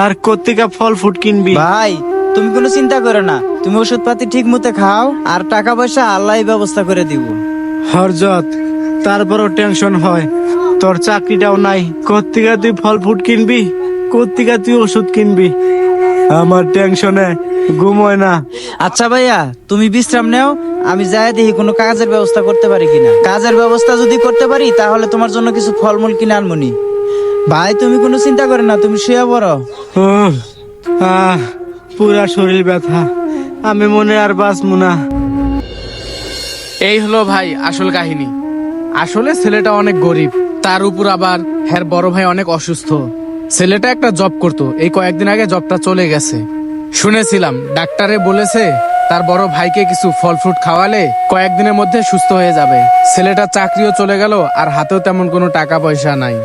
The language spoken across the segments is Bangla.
আর কোত্থেকে ফল ফুট কিনবি? ভাই তুমি কোনো চিন্তা করো না, তুমি ওষুধ পাতি ঠিক মতো খাও, আর টাকা পয়সা আল্লাহই ব্যবস্থা করে দিব। হরজত, তারপরও টেনশন হয়, তোর চাকরিটাও নাই, কোত্থেকে তুই ফল ফুট কিনবি, কোত্থেকে তুই ওষুধ কিনবি? আমার টেনশনে ঘুমোয় না। আচ্ছা ভাইয়া, তুমি বিশ্রাম নেও, আমি যাই দেখি কোনো কাজের ব্যবস্থা করতে পারি কিনা। কাজের ব্যবস্থা যদি করতে পারি তাহলে তোমার জন্য কিছু ফলমূল কিনে আনমনি। ভাই তুমি কোনো চিন্তা করো না, তুমি শুয়ে পড়ো। উহ, পুরা শরীর ব্যথা, আমি মনে আর বাঁচবো না। এই হলো ভাই আসল কাহিনী। আসলে ছেলেটা অনেক গরিব, তার উপর আবার হ্যার বড় ভাই অনেক অসুস্থ। ছেলেটা একটা জব করতো, এই কয়েকদিন আগে জবটা চলে গেছে। শুনেছিলাম ডাক্তারে বলেছে তার বড় ভাইকে কিছু ফল ফ্রুট খাওয়ালে কয়েকদিনের মধ্যে সুস্থ হয়ে যাবে। ছেলেটার চাকরিও চলে গেল, আর হাতেও তেমন কোনো টাকা পয়সা নাই।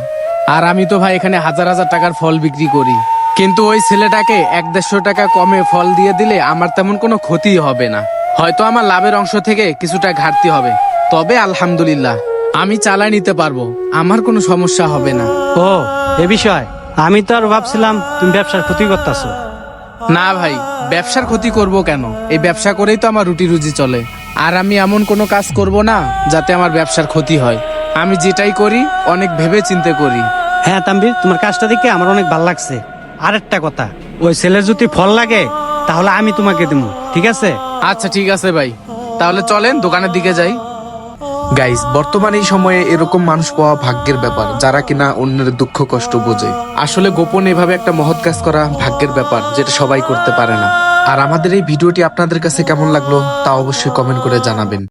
আর আমি তো ভাই এখানে হাজার হাজার টাকার ফল বিক্রি করি, কিন্তু ওই ছেলেটাকে 100-150 টাকা কমে ফল দিয়ে দিলে আমার তেমন কোনো ক্ষতি হবে না। হয়তো আমার লাভের অংশ থেকে কিছুটা ঘাটতি হবে, তবে আলহামদুলিল্লাহ আমি চালাই নিতে পারবো, আমার কোনো সমস্যা হবে না। ও, এ বিষয় আমি তো আর ভাবছিলাম তুমি ব্যবসার ক্ষতি করতেছো। না ভাই, ব্যবসার ক্ষতি করব কেন? এই ব্যবসা করেই তো আমার রুটি রুজি চলে। আর আমি এমন কোনো কাজ করব না যাতে আমার ব্যবসার ক্ষতি হয়। আমি যেটাই করি অনেক ভেবে চিন্তে করি। হ্যাঁ তাম্বির, তোমার কাজটা দেখে আমার অনেক ভালো লাগছে। আর একটা কথা, ওই ছেলের যদি ফল লাগে তাহলে আমি তোমাকে দেবো, ঠিক আছে? আচ্ছা ঠিক আছে ভাই, তাহলে চলেন দোকানের দিকে যাই। গাইস, বর্তমানে এই সময়ে এরকম মানুষ পাওয়া ভাগ্যের ব্যাপার, যারা কিনা অন্যের দুঃখ কষ্ট বোঝে। আসলে গোপনে এভাবে একটা মহৎ কাজ করা ভাগ্যের ব্যাপার, যেটা সবাই করতে পারে না। আর আমাদের এই ভিডিওটি আপনাদের কাছে কেমন লাগলো তা অবশ্যই কমেন্ট করে জানাবেন।